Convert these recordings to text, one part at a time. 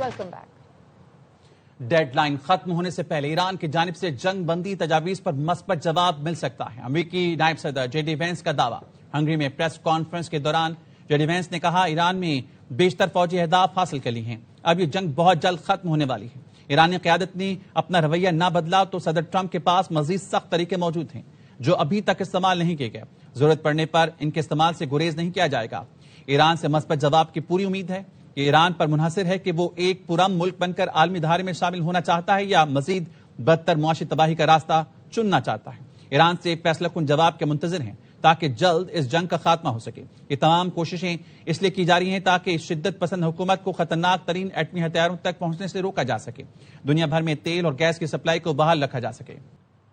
Welcome back. Dead line ختم ہونے سے پہلے ایران کی جانب سے جنگ بندی تجاویز پر مثبت جواب مل سکتا ہے. امریکی نائب صدر جے ڈی وینس کا دعویٰ. ہنگری میں پریس کانفرنس کے دوران جے ڈی وینس نے کہا ایران میں بیشتر فوجی اہداف حاصل کر لی ہیں. اب یہ جنگ بہت جلد ختم ہونے والی ہے. ایرانی قیادت نے اپنا رویہ نہ بدلا تو صدر ٹرمپ کے پاس مزید سخت طریقے موجود ہیں جو ابھی تک استعمال نہیں کیے گئے. ضرورت پڑنے پر ان کے استعمال سے گریز نہیں کیا جائے گا. ایران سے مثبت جواب کی پوری امید ہے. یہ ایران پر منحصر ہے کہ وہ ایک پرامن ملک بن کر عالمی دھارے میں شامل ہونا چاہتا ہے یا مزید بدتر معاشی تباہی کا راستہ چننا چاہتا ہے. ایران سے ایک فیصلہ کن جواب کے منتظر ہیں تاکہ جلد اس جنگ کا خاتمہ ہو سکے. یہ تمام کوششیں اس لیے کی جا رہی ہیں تاکہ اس شدت پسند حکومت کو خطرناک ترین ایٹمی ہتھیاروں تک پہنچنے سے روکا جا سکے. دنیا بھر میں تیل اور گیس کی سپلائی کو بحال رکھا جا سکے.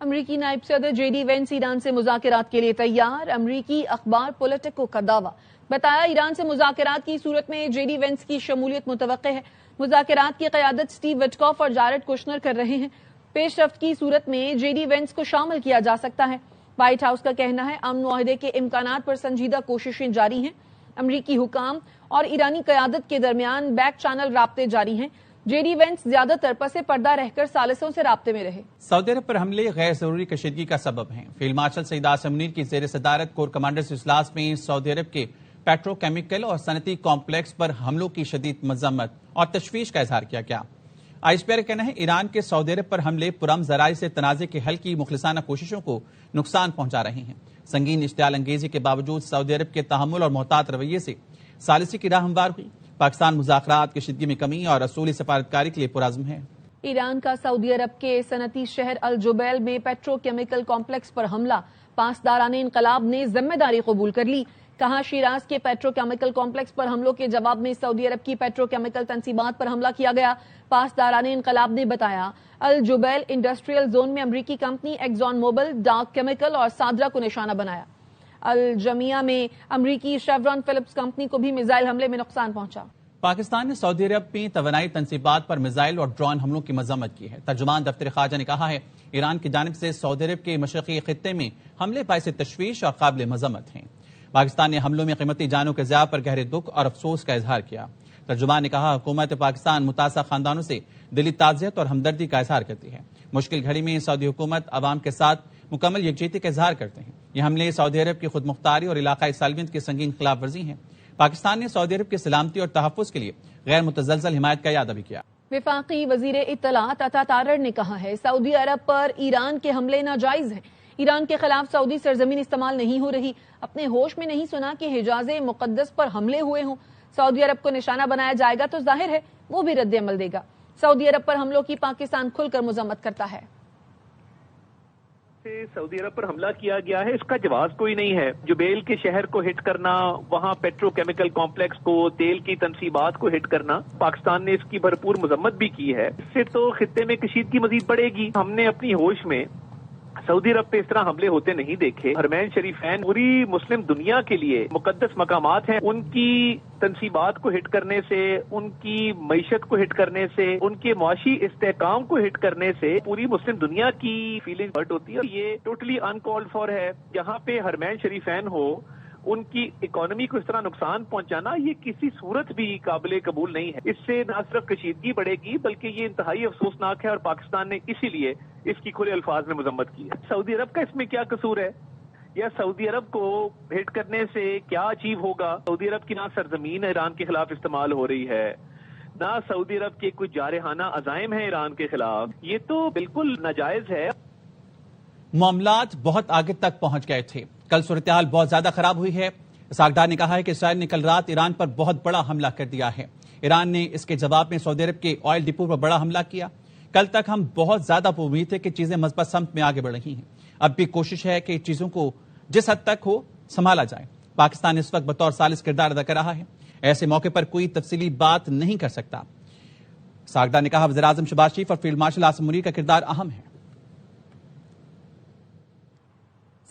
امریکی نائب صدر جے ڈی وینس ایران سے مذاکرات کے لیے تیار. امریکی اخبار پولیٹیکو کا دعویٰ. بتایا ایران سے مذاکرات کی صورت میں جے ڈی وینس کی شمولیت متوقع ہے. مذاکرات کی قیادت سٹیو وٹکاف اور جارڈ کوشنر کر رہے ہیں. پیش رفت کی صورت میں جے ڈی وینس کو شامل کیا جا سکتا ہے. وائٹ ہاؤس کا کہنا ہے امن معاہدے کے امکانات پر سنجیدہ کوششیں جاری ہیں. امریکی حکام اور ایرانی قیادت کے درمیان بیک چینل رابطے جاری ہیں. جے ڈی وینس زیادہ تر پس پردہ رہ کر ثالثوں سے رابطے میں رہے. سعودی عرب پر حملے غیر ضروری کشیدگی کا سبب ہیں. فیلڈ مارشل سعید عاصم منیر کی زیر صدارت کور کمانڈرز اجلاس میں سعودی عرب کے پیٹرو کیمیکل اور صنعتی کمپلیکس پر حملوں کی شدید مذمت اور تشویش کا اظہار کیا گیا. آئی ایس پی آر کا کہنا ہے ایران کے سعودی عرب پر حملے پرامن ذرائع سے تنازع کے حل کی مخلصانہ کوششوں کو نقصان پہنچا رہے ہیں. سنگین اشتعال انگیزی کے باوجود سعودی عرب کے تحمل اور محتاط رویے سے ثالثی کی راہ ہموار ہوئی. پاکستان مذاکرات کشیدگی میں کمی اور اصولی سفارتکاری کے لیے پرعزم ہے. ایران کا سعودی عرب کے صنعتی شہر الجبیل میں پیٹرو کیمیکل کمپلیکس پر حملہ. پاسداران انقلاب نے ذمہ داری قبول کر لی. کہا شیراز کے پیٹرو کیمیکل کمپلیکس پر حملوں کے جواب میں سعودی عرب کی پیٹرو کیمیکل تنصیبات پر حملہ کیا گیا. پاسداران انقلاب نے بتایا الجبیل انڈسٹریل زون میں امریکی company Exxon Mobil, dark chemical اور سادرا کو نشانہ بنایا. الجمیہ میں امریکی شیوران فلپس کمپنی کو بھی میزائل حملے میں نقصان پہنچا. پاکستان نے سعودی عرب میں توانائی تنصیبات پر میزائل اور ڈرون حملوں کی مذمت کی ہے. ترجمان دفتر خارجہ نے کہا ہے ایران کی جانب سے سعودی عرب کے مشرقی خطے میں حملے باعث تشویش اور قابل مذمت ہیں. پاکستان نے حملوں میں قیمتی جانوں کے ضیاع پر گہرے دکھ اور افسوس کا اظہار کیا. ترجمان نے کہا حکومت پاکستان متاثرہ خاندانوں سے دلی تعزیت اور ہمدردی کا اظہار کرتی ہے. مشکل گھڑی میں سعودی حکومت عوام کے ساتھ مکمل یکجہتی کا اظہار کرتے ہیں. یہ حملے سعودی عرب کی خود مختاری اور علاقائی سالمیت کی سنگین خلاف ورزی ہیں. پاکستان نے سعودی عرب کی سلامتی اور تحفظ کے لیے غیر متزلزل حمایت کا اعادہ بھی کیا. وفاقی وزیر اطلاعات عطا تارڑ نے کہا ہے سعودی عرب پر ایران کے حملے ناجائز ہیں. ایران کے خلاف سعودی سرزمین استعمال نہیں ہو رہی. اپنے ہوش میں نہیں سنا کہ حجاز مقدس پر حملے ہوئے ہوں. سعودی عرب کو نشانہ بنایا جائے گا تو ظاہر ہے وہ بھی رد عمل دے گا. سعودی عرب پر حملوں کی پاکستان کھل کر مذمت کرتا ہے. سعودی عرب پر حملہ کیا گیا ہے اس کا جواز کوئی نہیں ہے. جبیل کے شہر کو ہٹ کرنا، وہاں پیٹرو کیمیکل کمپلیکس کو، تیل کی تنصیبات کو ہٹ کرنا، پاکستان نے اس کی بھرپور مذمت بھی کی ہے. اس سے تو خطے میں کشیدگی مزید بڑھے گی. ہم نے اپنی ہوش میں سعودی عرب پہ اس طرح حملے ہوتے نہیں دیکھے. حرمین شریفین پوری مسلم دنیا کے لیے مقدس مقامات ہیں. ان کی تنصیبات کو ہٹ کرنے سے، ان کی معیشت کو ہٹ کرنے سے، ان کے معاشی استحکام کو ہٹ کرنے سے پوری مسلم دنیا کی فیلنگ ہرٹ ہوتی ہے. یہ ٹوٹلی انکالڈ فار ہے. جہاں پہ حرمین شریفین ہو ان کی اکانومی کو اس طرح نقصان پہنچانا یہ کسی صورت بھی قابل قبول نہیں ہے. اس سے نہ صرف کشیدگی بڑھے گی بلکہ یہ انتہائی افسوسناک ہے اور پاکستان نے اسی لیے اس کی کھلے الفاظ میں مذمت کی ہے. سعودی عرب کا اس میں کیا قصور ہے یا سعودی عرب کو ہٹ کرنے سے کیا اچیو ہوگا؟ سعودی عرب کی نہ سرزمین ایران کے خلاف استعمال ہو رہی ہے، نہ سعودی عرب کے کوئی جارحانہ عزائم ہیں ایران کے خلاف. یہ تو بالکل ناجائز ہے. معاملات بہت آگے تک پہنچ گئے تھے. کل صورتحال بہت زیادہ خراب ہوئی ہے. اسحاق نے کہا ہے کہ اسرائیل نے کل رات ایران پر بہت بڑا حملہ کر دیا ہے. ایران نے اس کے جواب میں سعودی عرب کے آئل ڈپو پر بڑا حملہ کیا. کل تک ہم بہت زیادہ امید تھے کہ چیزیں مثبت سمت میں آگے بڑھ رہی ہیں. اب بھی کوشش ہے کہ چیزوں کو جس حد تک ہو سنبھالا جائے. پاکستان اس وقت بطور ثالث کردار ادا کر رہا ہے. ایسے موقع پر کوئی تفصیلی بات نہیں کر سکتا. اسحاق نے کہا وزیر اعظم شہباز شریف اور فیلڈ مارشل عاصم منیر کا کردار اہم ہے.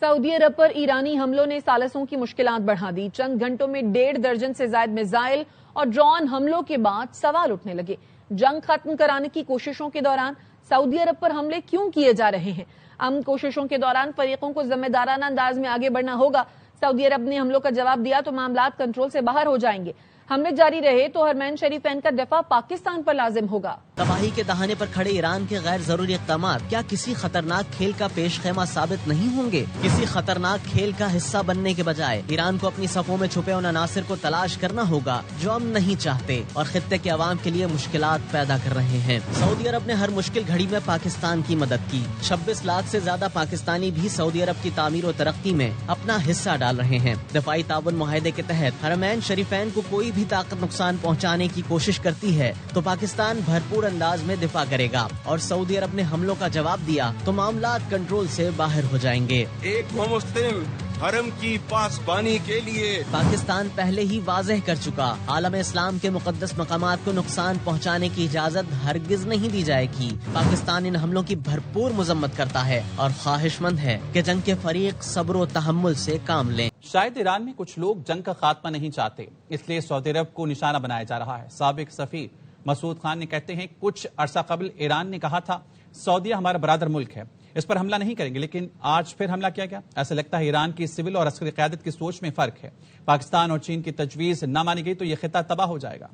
سعودی عرب پر ایرانی حملوں نے ثالثوں کی مشکلات بڑھا دی. چند گھنٹوں میں 1.5 درجن سے زائد میزائل اور ڈرون حملوں کے بعد سوال اٹھنے لگے. جنگ ختم کرانے کی کوششوں کے دوران سعودی عرب پر حملے کیوں کیے جا رہے ہیں؟ امن کوششوں کے دوران فریقوں کو ذمہ دارانہ انداز میں آگے بڑھنا ہوگا. سعودی عرب نے حملوں کا جواب دیا تو معاملات کنٹرول سے باہر ہو جائیں گے. حملے جاری رہے تو حرمین شریفین کا دفاع پاکستان پر لازم ہوگا۔ تباہی کے دہانے پر کھڑے ایران کے غیر ضروری اقدامات کیا کسی خطرناک کھیل کا پیش خیمہ ثابت نہیں ہوں گے؟ کسی خطرناک کھیل کا حصہ بننے کے بجائے ایران کو اپنی صفوں میں چھپے ان عناصر کو تلاش کرنا ہوگا جو ہم نہیں چاہتے اور خطے کے عوام کے لیے مشکلات پیدا کر رہے ہیں۔ سعودی عرب نے ہر مشکل گھڑی میں پاکستان کی مدد کی۔ 26 لاکھ سے زیادہ پاکستانی بھی سعودی عرب کی تعمیر و ترقی میں اپنا حصہ ڈال رہے ہیں۔ دفاعی تعاون معاہدے کے تحت حرمین شریفین کو کوئی بھی طاقت نقصان پہنچانے کی کوشش کرتی ہے تو پاکستان بھرپور انداز میں دفاع کرے گا، اور سعودی عرب نے حملوں کا جواب دیا تو معاملات کنٹرول سے باہر ہو جائیں گے۔ ایک مسلم حرم کی پاسبانی کے لیے پاکستان پہلے ہی واضح کر چکا، عالم اسلام کے مقدس مقامات کو نقصان پہنچانے کی اجازت ہرگز نہیں دی جائے گی۔ پاکستان ان حملوں کی بھرپور مذمت کرتا ہے اور خواہش مند ہے کہ جنگ کے فریق صبر و تحمل سے کام لیں۔ شاید ایران میں کچھ لوگ جنگ کا خاتمہ نہیں چاہتے، اس لیے سعودی عرب کو نشانہ بنایا جا رہا ہے۔ سابق سفیر مسعود خان نے کہتے ہیں کچھ عرصہ قبل ایران نے کہا تھا سعودیہ ہمارا برادر ملک ہے، اس پر حملہ نہیں کریں گے، لیکن آج پھر حملہ کیا گیا۔ ایسا لگتا ہے ایران کی سول اور عسکری قیادت کی سوچ میں فرق ہے۔ پاکستان اور چین کی تجویز نہ مانی گئی تو یہ خطہ تباہ ہو جائے گا۔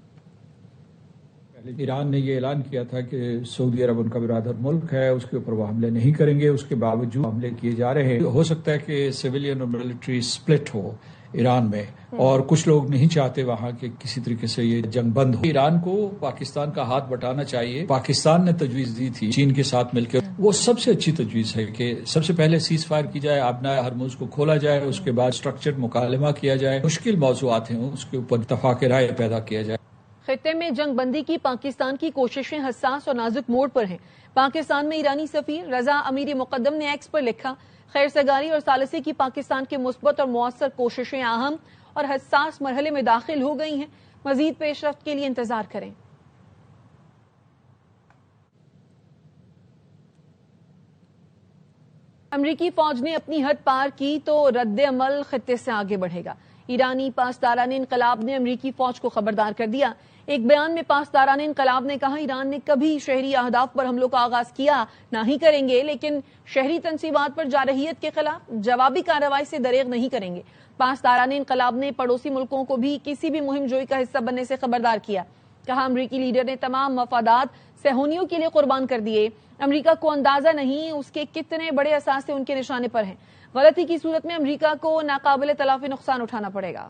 ایران نے یہ اعلان کیا تھا کہ سعودی عرب ان کا برادر ملک ہے، اس کے اوپر وہ حملے نہیں کریں گے، اس کے باوجود حملے کیے جا رہے ہیں۔ ہو سکتا ہے کہ سویلین اور ملٹری سپلٹ ہو ایران میں، اور کچھ لوگ نہیں چاہتے وہاں کہ کسی طریقے سے یہ جنگ بند ہو۔ ایران کو پاکستان کا ہاتھ بٹانا چاہیے۔ پاکستان نے تجویز دی تھی چین کے ساتھ مل کے، وہ سب سے اچھی تجویز ہے کہ سب سے پہلے سیز فائر کی جائے، آبنائے ہرمز کو کھولا جائے، اس کے بعد اسٹرکچرڈ مکالمہ کیا جائے، مشکل موضوعات ہیں اس کے اوپر اتفاق رائے پیدا کیا جائے۔ خطے میں جنگ بندی کی پاکستان کی کوششیں حساس اور نازک موڑ پر ہیں۔ پاکستان میں ایرانی سفیر رضا امیر مقدم نے ایکس پر لکھا، خیر سگالی اور ثالثی کی پاکستان کی مثبت اور مؤثر کوششیں اہم اور حساس مرحلے میں داخل ہو گئی ہیں، مزید پیش رفت کے لیے انتظار کریں۔ امریکی فوج نے اپنی حد پار کی تو رد عمل خطے سے آگے بڑھے گا۔ ایرانی پاسداران انقلاب نے امریکی فوج کو خبردار کر دیا۔ ایک بیان میں پاسداران انقلاب نے کہا ایران نے کبھی شہری اہداف پر حملوں کا آغاز کیا نہ ہی کریں گے، لیکن شہری تنصیبات پر جارحیت کے خلاف جوابی کارروائی سے دریغ نہیں کریں گے۔ پاسداران انقلاب نے پڑوسی ملکوں کو بھی کسی بھی مہم جوئی کا حصہ بننے سے خبردار کیا۔ کہا امریکی لیڈر نے تمام مفادات صہیونیوں کے لیے قربان کر دیے۔ امریکہ کو اندازہ نہیں اس کے کتنے بڑے اثاثے ان کے نشانے پر ہیں۔ غلطی کی صورت میں امریکہ کو ناقابل تلافی نقصان اٹھانا پڑے گا۔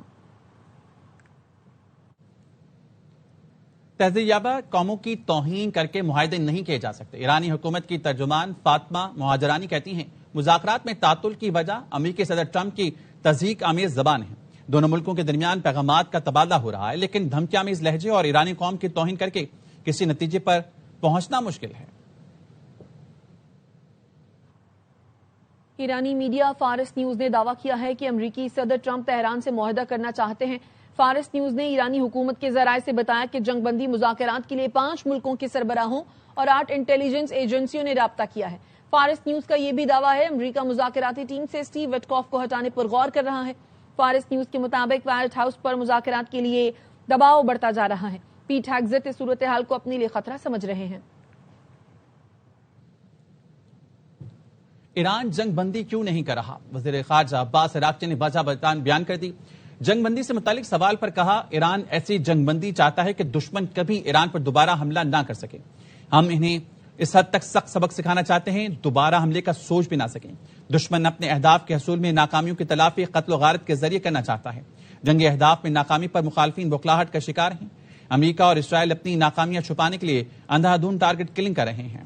تہذیب یابہ قوموں کی توہین کر کے معاہدے نہیں کیے جا سکتے۔ ایرانی حکومت کی ترجمان فاطمہ مہاجرانی کہتی ہیں مذاکرات میں تعطل کی وجہ امریکی صدر ٹرمپ کی تضحیک آمیز زبان ہے۔ دونوں ملکوں کے درمیان پیغامات کا تبادلہ ہو رہا ہے، لیکن دھمکی آمیز لہجے اور ایرانی قوم کی توہین کر کے کسی نتیجے پر پہنچنا مشکل ہے۔ ایرانی میڈیا فارس نیوز نے دعویٰ کیا ہے کہ امریکی صدر ٹرمپ تہران سے معاہدہ کرنا چاہتے ہیں۔ فارس نیوز نے ایرانی حکومت کے ذرائع سے بتایا کہ جنگ بندی مذاکرات کے لیے 5 ملکوں کے سربراہوں اور 8 انٹیلیجنس ایجنسیوں نے رابطہ کیا ہے۔ فارس نیوز کا یہ بھی دعویٰ ہے امریکہ مذاکراتی ٹیم سے اسٹیو وٹکاف کو ہٹانے پر غور کر رہا ہے۔ فارس نیوز کے مطابق وائٹ ہاؤس پر مذاکرات کے لیے دباؤ بڑھتا جا رہا ہے۔ پیٹ ہیگزٹ اس صورتحال کو اپنے لیے خطرہ سمجھ رہے ہیں۔ ایران جنگ بندی کیوں نہیں کر رہا؟ وزیر خارجہ عباس عراقچی نے وجہ بیان کر دی۔ جنگ بندی سے متعلق سوال پر کہا ایران ایسی جنگ بندی چاہتا ہے کہ دشمن کبھی ایران پر دوبارہ حملہ نہ کر سکے۔ ہم انہیں اس حد تک سخت سبق سکھانا چاہتے ہیں دوبارہ حملے کا سوچ بھی نہ سکیں۔ دشمن اپنے اہداف کے حصول میں ناکامیوں کی تلافی قتل و غارت کے ذریعے کرنا چاہتا ہے۔ جنگی اہداف میں ناکامی پر مخالفین بوکھلاہٹ کا شکار ہیں۔ امریکہ اور اسرائیل اپنی ناکامیاں چھپانے کے لیے اندھا دھند ٹارگٹ کلنگ کر رہے ہیں۔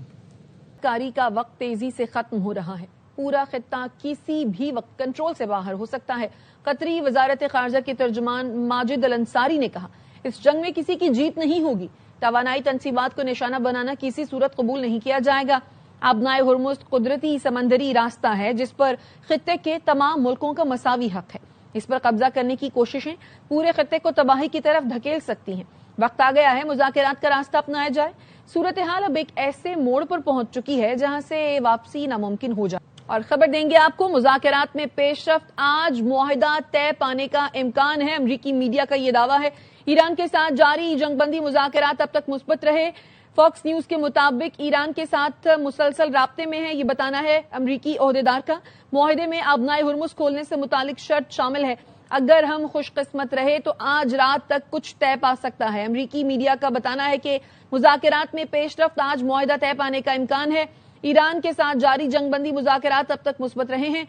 کاری کا وقت تیزی سے ختم ہو رہا ہے۔ پورا خطہ کسی بھی وقت کنٹرول سے باہر ہو سکتا ہے۔ قطری وزارت خارجہ کے ترجمان ماجد الانصاری نے کہا اس جنگ میں کسی کی جیت نہیں ہوگی۔ توانائی تنصیبات کو نشانہ بنانا کسی صورت قبول نہیں کیا جائے گا۔ آبنائے ہرمز قدرتی سمندری راستہ ہے جس پر خطے کے تمام ملکوں کا مساوی حق ہے۔ اس پر قبضہ کرنے کی کوششیں پورے خطے کو تباہی کی طرف دھکیل سکتی ہیں۔ وقت آ گیا ہے مذاکرات کا راستہ اپنایا جائے۔ صورتحال اب ایک ایسے موڑ پر پہنچ چکی ہے جہاں سے واپسی ناممکن ہو جائے۔ اور خبر دیں گے آپ کو مذاکرات میں پیش رفت، آج معاہدہ طے پانے کا امکان ہے۔ امریکی میڈیا کا یہ دعویٰ ہے ایران کے ساتھ جاری جنگ بندی مذاکرات اب تک مثبت رہے۔ فاکس نیوز کے مطابق ایران کے ساتھ مسلسل رابطے میں ہے، یہ بتانا ہے امریکی عہدیدار کا۔ معاہدے میں آبنائے ہرمز کھولنے سے متعلق شرط شامل ہے اگر ہم خوش قسمت رہے تو آج رات تک کچھ طے پا سکتا ہے۔ امریکی میڈیا کا بتانا ہے کہ مذاکرات میں پیش رفت، آج معاہدہ طے پانے کا امکان ہے۔ ایران کے ساتھ جاری جنگ بندی مذاکرات اب تک مثبت رہے ہیں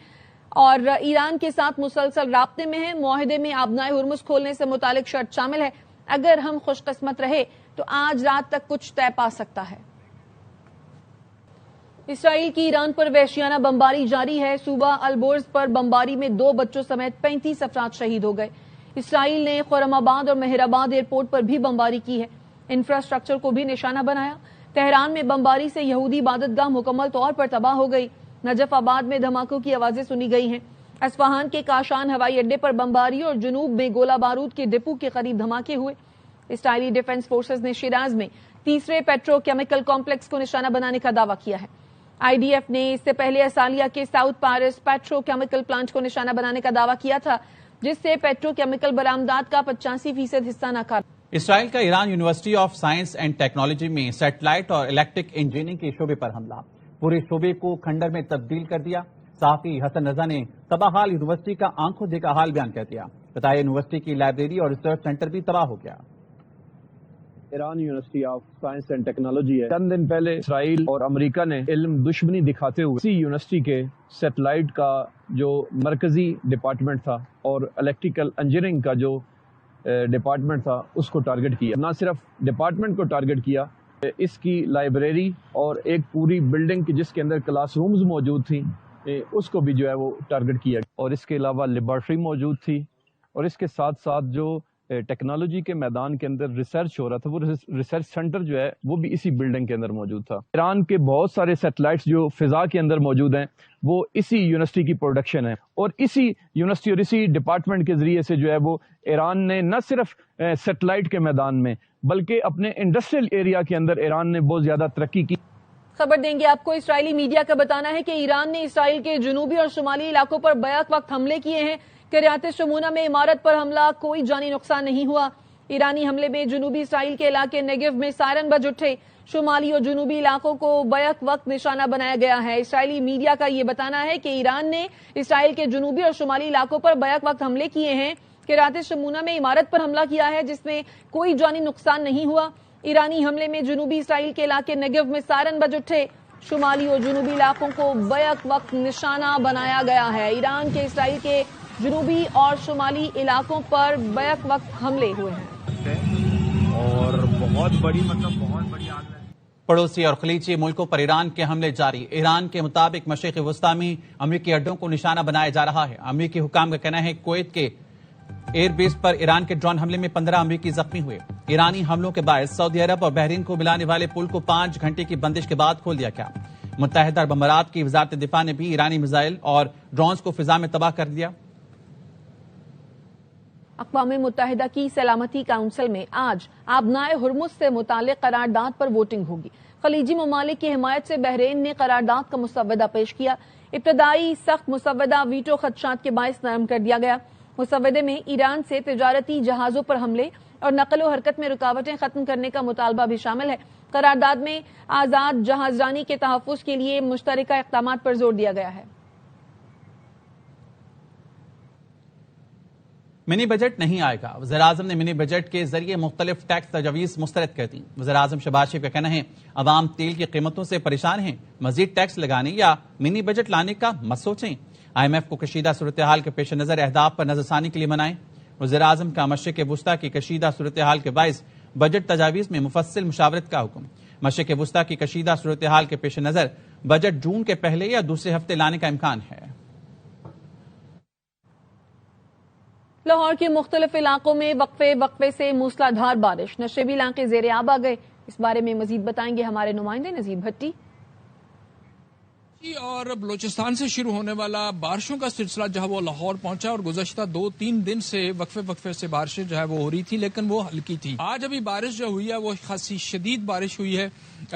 اور ایران کے ساتھ مسلسل رابطے میں ہیں۔ معاہدے میں آبنائے ہرمز کھولنے سے متعلق شرط شامل ہے۔ اگر ہم خوش قسمت رہے تو آج رات تک کچھ طے پا سکتا ہے۔ اسرائیل کی ایران پر وحشیانہ بمباری جاری ہے۔ صوبہ البورز پر بمباری میں 2 بچوں سمیت 35 افراد شہید ہو گئے۔ اسرائیل نے خرم آباد اور مہر آباد ایئرپورٹ پر بھی بمباری کی ہے، انفراسٹرکچر کو بھی نشانہ بنایا۔ تہران میں بمباری سے یہودی عبادت گاہ مکمل طور پر تباہ ہو گئی۔ نجف آباد میں دھماکوں کی آوازیں سنی گئی ہیں۔ اصفہان کے کاشان ہوائی اڈے پر بمباری اور جنوب میں گولہ بارود کے ڈپو کے قریب دھماکے ہوئے۔ اسرائیلی ڈیفنس فورسز نے شیراز میں تیسرے پیٹرو کیمیکل کمپلیکس کو نشانہ بنانے کا دعویٰ کیا ہے۔ آئی ڈی ایف نے اس سے پہلے اسالیہ کے ساؤتھ پارس پیٹرو کیمیکل پلانٹ کو نشانہ بنانے کا دعویٰ کیا تھا، جس سے پیٹرو کیمیکل برآمدات کا 85% حصہ ناکام۔ اسرائیل کا Iran university of science and technology میں سیٹلائٹ اور الیکٹرک انجینئرنگ کے شعبے پر حملہ، پورے شعبے کو کھنڈر میں تبدیل کر دیا۔ صحافی حسن رضا نے تباہ حال یونیورسٹی کا آنکھوں دیکھا حال بیان کر دیا، بتایا یونیورسٹی کی لائبریری اور ریسرچ سینٹر بھی تباہ ہو گیا۔ Iran university of science and technology ہے۔ چند دن پہلے اسرائیل اور امریکہ نے علم دشمنی دکھاتے ہوئے اسی یونیورسٹی کے سیٹلائٹ کا جو مرکزی ڈپارٹمنٹ تھا اور الیکٹریکل انجینئرنگ کا جو ڈپارٹمنٹ تھا اس کو ٹارگٹ کیا۔ نہ صرف ڈپارٹمنٹ کو ٹارگٹ کیا، اس کی لائبریری اور ایک پوری بلڈنگ کی جس کے اندر کلاس رومز موجود تھیں اس کو بھی جو ہے وہ ٹارگٹ کیا، اور اس کے علاوہ لیبارٹری موجود تھی، اور اس کے ساتھ ساتھ جو ٹیکنالوجی کے میدان کے اندر ریسرچ ہو رہا تھا وہ ریسرچ سینٹر جو ہے وہ بھی اسی بلڈنگ کے اندر موجود تھا۔ ایران کے بہت سارے سیٹلائٹس جو فضا کے اندر موجود ہیں وہ اسی یونیورسٹی کی پروڈکشن ہے، اور اسی یونیورسٹی اور اسی ڈپارٹمنٹ کے ذریعے سے جو ہے وہ ایران نے نہ صرف سیٹلائٹ کے میدان میں بلکہ اپنے انڈسٹریل ایریا کے اندر ایران نے بہت زیادہ ترقی کی۔ خبر دیں گے آپ کو، اسرائیلی میڈیا کا بتانا ہے کہ ایران نے اسرائیل کے جنوبی اور شمالی علاقوں پر بیک وقت حملے کیے ہیں۔ قریات شمونہ میں عمارت پر حملہ، کوئی جانی نقصان نہیں ہوا۔ ایرانی حملے میں جنوبی اسرائیل کے علاقے نیگیو میں سائرن بج اٹھے۔ شمالی اور جنوبی علاقوں کو بیک وقت نشانہ بنایا گیا ہے۔ اسرائیلی میڈیا کا یہ بتانا ہے کہ ایران نے اسرائیل کے جنوبی اور شمالی علاقوں پر بیک وقت حملے کیے ہیں۔ قریات شمونہ میں عمارت پر حملہ کیا ہے جس میں کوئی جانی نقصان نہیں ہوا۔ ایرانی حملے میں جنوبی اسرائیل کے علاقے نیگیو میں سائرن بج اٹھے۔ شمالی اور جنوبی علاقوں کو بیک وقت نشانہ بنایا گیا ہے۔ ایران کے اسرائیل کے جنوبی اور شمالی علاقوں پر بیک وقت حملے ہوئے ہیں اور بہت بڑی پڑوسی اور خلیجی ملکوں پر ایران کے حملے جاری۔ ایران کے مطابق مشرق وسطی میں امریکی اڈوں کو نشانہ بنایا جا رہا ہے۔ امریکی حکام کا کہنا ہے کویت کے ایئر بیس پر ایران کے ڈرون حملے میں 15 امریکی زخمی ہوئے۔ ایرانی حملوں کے باعث سعودی عرب اور بحرین کو ملانے والے پل کو 5 گھنٹے کی بندش کے بعد کھول دیا گیا۔ متحدہ عرب امارات کی وزارت دفاع نے بھی ایرانی میزائل اور ڈرونز کو فضا میں تباہ کر دیا۔ اقوام متحدہ کی سلامتی کونسل میں آج آبنائے ہرمز سے متعلق قرارداد پر ووٹنگ ہوگی۔ خلیجی ممالک کی حمایت سے بحرین نے قرارداد کا مسودہ پیش کیا۔ ابتدائی سخت مسودہ ویٹو خدشات کے باعث نرم کر دیا گیا۔ مسودے میں ایران سے تجارتی جہازوں پر حملے اور نقل و حرکت میں رکاوٹیں ختم کرنے کا مطالبہ بھی شامل ہے۔ قرارداد میں آزاد جہازرانی کے تحفظ کے لیے مشترکہ اقدامات پر زور دیا گیا ہے۔ منی بجٹ نہیں آئے گا، وزیراعظم نے منی بجٹ کے ذریعے مختلف ٹیکس تجاویز مسترد کر دی۔ وزیراعظم شہباز شریف کا کہنا ہے عوام تیل کی قیمتوں سے پریشان ہیں، مزید ٹیکس لگانے یا منی بجٹ لانے کا مت سوچیں۔ آئی ایم ایف کو کشیدہ صورتحال کے پیش نظر اہداف پر نظر ثانی کے لیے منائیں۔ وزیراعظم کا مشرق وسطی کی کشیدہ صورتحال کے باعث بجٹ تجاویز میں مفصل مشاورت کا حکم۔ مشرق وسطی کی کشیدہ صورتحال کے پیش نظر بجٹ جون کے پہلے یا دوسرے ہفتے لانے کا امکان ہے۔ لاہور کے مختلف علاقوں میں وقفے سے موسلا دھار بارش، نشیبی علاقے زیر آب آ گئے۔ اس بارے میں مزید بتائیں گے ہمارے نمائندے نذیر بھٹی۔ اور بلوچستان سے شروع ہونے والا بارشوں کا سلسلہ جو ہے وہ لاہور پہنچا اور گزشتہ 2-3 دن سے وقفے سے بارشیں جو ہے وہ ہو رہی تھی، لیکن وہ ہلکی تھی۔ آج ابھی بارش جو ہوئی ہے وہ خاصی شدید بارش ہوئی ہے،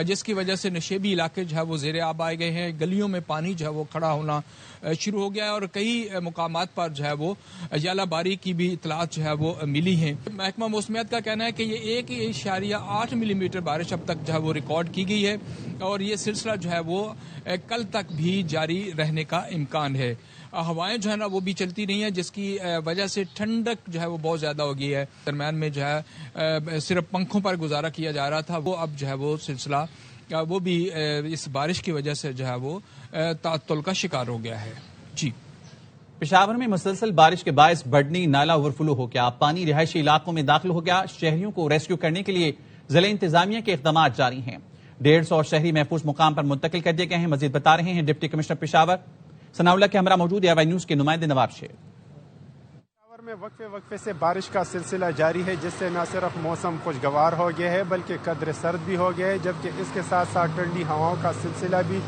جس کی وجہ سے نشیبی علاقے جو ہے وہ زیر آب آئے گئے ہیں۔ گلیوں میں پانی جو ہے وہ کھڑا ہونا شروع ہو گیا ہے اور کئی مقامات پر جو ہے وہ ژالہ باری کی بھی اطلاعات جو ہے وہ ملی ہیں۔ محکمہ موسمیات کا کہنا ہے کہ یہ 1.8 ملی میٹر بارش اب تک جو ہے وہ ریکارڈ کی گئی ہے اور یہ سلسلہ جو ہے وہ کل تک بھی جاری رہنے کا امکان ہے۔ ہوائیں جو ہے نا وہ بھی چلتی رہی ہیں، جس کی وجہ سے ٹھنڈک جو ہے وہ بہت زیادہ ہو گئی ہے. درمیان میں جو ہے صرف پنکھوں پر گزارا کیا جا رہا تھا، وہ اب جو ہے وہ سلسلہ وہ بھی اس بارش کی وجہ سے جو ہے وہ تعطل کا شکار ہو گیا ہے. جی، پشاور میں مسلسل بارش کے باعث بڑھنی نالا اوور فلو ہو گیا، پانی رہائشی علاقوں میں داخل ہو گیا. شہریوں کو ریسکیو کرنے کے لیے ضلع انتظامیہ کے اقدامات جاری ہیں. 150 شہری محفوظ مقام پر منتقل کر دیے گئے ہیں. مزید بتا رہے ہیں ڈپٹی کمشنر پشاور ثناء اللہ کے ہمراہ موجود AY نیوز کے نمائندے نواب شیر. میں وقفے سے بارش کا سلسلہ جاری ہے، جس سے نہ صرف موسم خوشگوار ہو گیا ہے بلکہ قدر سرد بھی ہو گیا ہے، جبکہ اس کے ساتھ ساتھ ٹھنڈی ہواؤں کا سلسلہ بھی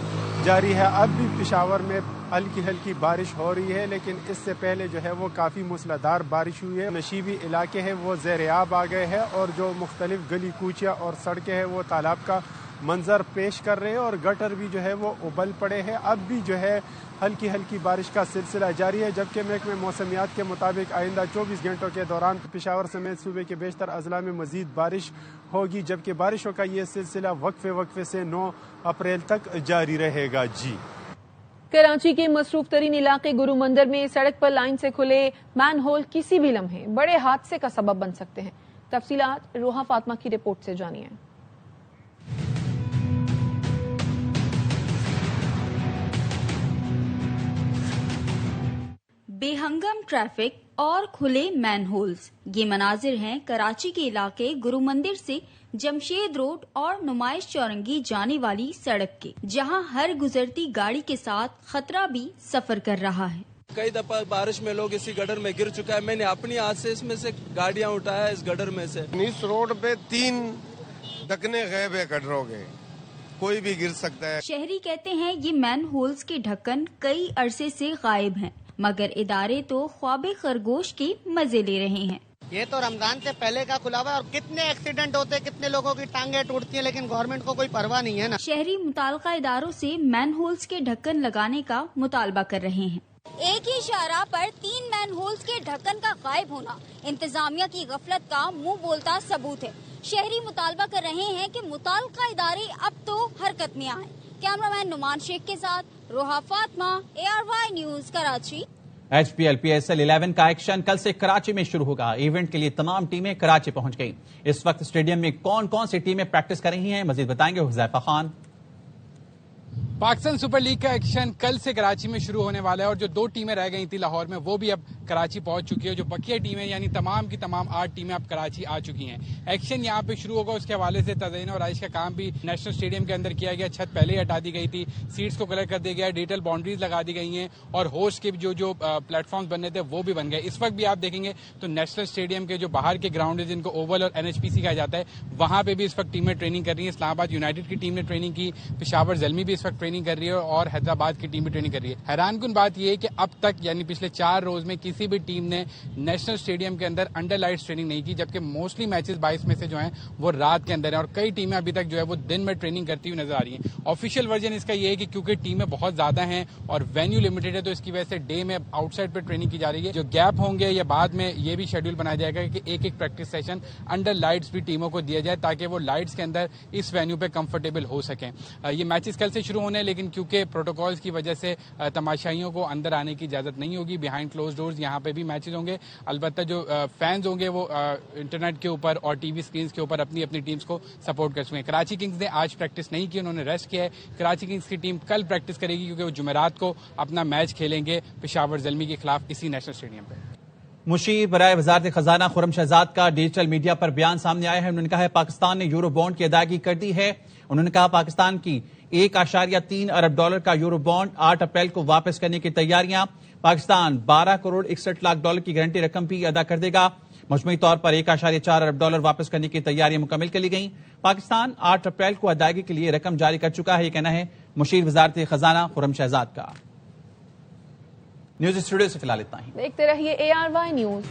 جاری ہے. اب بھی پشاور میں ہلکی بارش ہو رہی ہے، لیکن اس سے پہلے جو ہے وہ کافی موسلادھار بارش ہوئی ہے. نشیبی علاقے ہیں وہ زیر آب آ گئے ہیں، اور جو مختلف گلی کوچیاں اور سڑکیں ہیں وہ تالاب کا منظر پیش کر رہے ہیں، اور گٹر بھی جو ہے وہ ابل پڑے ہیں. اب بھی جو ہے ہلکی بارش کا سلسلہ جاری ہے، جبکہ محکمہ موسمیات کے مطابق آئندہ 24 گھنٹوں کے دوران پشاور سمیت صوبے کے بیشتر اضلاع میں مزید بارش ہوگی، جبکہ بارشوں کا یہ سلسلہ وقفے سے 9 اپریل تک جاری رہے گا. جی، کراچی کے مصروف ترین علاقے گرو مندر میں سڑک پر لائن سے کھلے مین ہول کسی بھی لمحے بڑے حادثے کا سبب بن سکتے ہیں. تفصیلات روحا فاطمہ کی رپورٹ سے جانیے. بے ہنگم ٹریفک اور کھلے مین ہولز، یہ مناظر ہیں کراچی کے علاقے گرو مندر سے جمشید روڈ اور نمائش چورنگی جانے والی سڑک کے، جہاں ہر گزرتی گاڑی کے ساتھ خطرہ بھی سفر کر رہا ہے. کئی دفعہ بارش میں لوگ اسی گڈر میں گر چکا ہے. میں نے اپنی ہاتھ سے اس میں سے گاڑیاں اٹھایا اس گڈر میں سے. اس روڈ پہ 3 ڈھکنے غائب ہے گڈروں کے، کوئی بھی گر سکتا ہے. شہری کہتے ہیں یہ مین ہولز کے ڈھکن کئی عرصے سے غائب ہیں، مگر ادارے تو خواب خرگوش کے مزے لے رہے ہیں. یہ تو رمضان سے پہلے کا کھلا ہوا ہے، اور کتنے ایکسیڈنٹ ہوتے ہیں، کتنے لوگوں کی ٹانگیں ٹوٹتی ہیں، لیکن گورنمنٹ کو کوئی پرواہ نہیں ہے نا. شہری متعلقہ اداروں سے مین ہولز کے ڈھکن لگانے کا مطالبہ کر رہے ہیں. ایک ہی اشارہ پر 3 مین ہولز کے ڈھکن کا غائب ہونا انتظامیہ کی غفلت کا منہ بولتا ثبوت ہے. شہری مطالبہ کر رہے ہیں کہ متعلقہ ادارے اب تو حرکت میں آئیں. کیمرہ مین نعمان شیخ کے ساتھ Roha Fatima, ARY news Karachi. HPL PSL 11 کا ایکشن کل سے کراچی میں شروع ہوگا. ایونٹ کے لیے تمام ٹیمیں کراچی پہنچ گئیں. اس وقت اسٹیڈیم میں کون سی ٹیمیں پریکٹس کر رہی ہیں، مزید بتائیں گے حذیفہ خان. پاکستان سپر لیگ کا ایکشن کل سے کراچی میں شروع ہونے والا ہے، اور جو 2 ٹیمیں رہ گئی تھی لاہور میں وہ بھی اب کراچی پہنچ چکی ہے. جو بقیہ ٹیمیں یعنی تمام کی تمام 8 ٹیمیں اب کراچی آ چکی ہیں. ایکشن یہاں پہ شروع ہوگا. اس کے حوالے سے تزئین اور آرائش کا کام بھی نیشنل اسٹیڈیم کے اندر کیا گیا. چھت پہلے ہی ہٹا دی گئی تھی، سیٹس کو کلر کر دیا گیا، ڈیٹیل باؤنڈریز لگا دی گئی ہیں، اور ہوسٹ کے جو پلیٹ فارمز بننے تھے وہ بھی بن گئے. اس وقت بھی آپ دیکھیں گے تو نیشنل اسٹیڈیم کے جو باہر کے گراؤنڈ ہے جن کو اوول اور NHPC کہا جاتا ہے، وہاں پہ بھی اس وقت ٹیمیں ٹریننگ کر رہی ہیں. اسلام آباد یونائٹیڈ کی ٹیم نے ٹریننگ کی، پشاور زلمی بھی اس وقت ٹریننگ کر رہی ہے، اور حیدرآباد کی ٹیم بھی ٹریننگ کر رہی ہے. حیران کن بات یہ ہے کہ اب تک یعنی پچھلے 4 روز میں کسی بھی ٹیم نے نیشنل اسٹیڈیم کے اندر انڈر لائٹس ٹریننگ نہیں کی، جبکہ موسٹلی میچز 22 میں سے جو ہیں وہ رات کے اندر ہیں، اور کئی ٹیمیں ابھی تک جو ہے وہ دن میں ٹریننگ کرتی ہوئی نظر آ رہی ہیں. آفیشیل ورژن اس کا یہ ہے کہ کیونکہ ٹیمیں بہت زیادہ ہیں اور وینیو لمیٹڈ ہے، تو اس کی وجہ سے ڈے میں آؤٹ سائڈ پہ ٹریننگ کی جا رہی ہے. جو گیپ ہوں گے یا بعد میں یہ بھی شیڈول بنایا جائے گا کہ ایک پریکٹس سیشن انڈر لائٹس بھی ٹیموں کو دیا جائے، تاکہ وہ لائٹس کے اندر اس وینیو پہ کمفرٹیبل ہو سکیں. یہ میچز کل سے شروع ہونے، لیکن کیونکہ پروٹوکولز کی وجہ سے تماشائیوں کو اندر آنے کی اجازت نہیں ہوگی. بیہائنڈ کلوز ڈورز یہاں پہ بھی میچز ہوں گے. البتہ جو فینز ہوں گے وہ انٹرنیٹ کے اوپر اور ٹی وی اسکرینز کے اوپر اپنی ٹیمز کو سپورٹ کر سکیں. کراچی کنگز نے آج پریکٹس نہیں کی، انہوں نے ریسٹ کیا ہے. کراچی کنگز کی ٹیم کل پریکٹس کرے گی، کیونکہ وہ جمعرات کو اپنا میچ کھیلیں گے پشاور زلمی کے خلاف اسی نیشنل اسٹیڈیم پہ. مشیر برائے وزارت خزانہ خرم شہزاد کا ڈیجیٹل میڈیا پر بیان سامنے آیا ہے. انہوں نے کہا ہے پاکستان نے یورو بانڈ کی ادائیگی کر دی ہے. انہوں نے کہا پاکستان کی $1.3 ارب کا یورو بانڈ 8 اپریل کو واپس کرنے کی تیاریاں. پاکستان $12 کروڑ 61 لاکھ کی گارنٹی رقم بھی ادا کر دے گا. مجموعی طور پر $1.4 ارب واپس کرنے کی تیاریاں مکمل کر لی گئیں. پاکستان 8 اپریل کو ادائیگی کے لیے رقم جاری کر چکا ہے. یہ کہنا ہے مشیر وزارت خزانہ خرم شہزاد کا. نیوز اسٹوڈیو سے فی الحال اتنا ہی. دیکھتے رہیے ARY نیوز.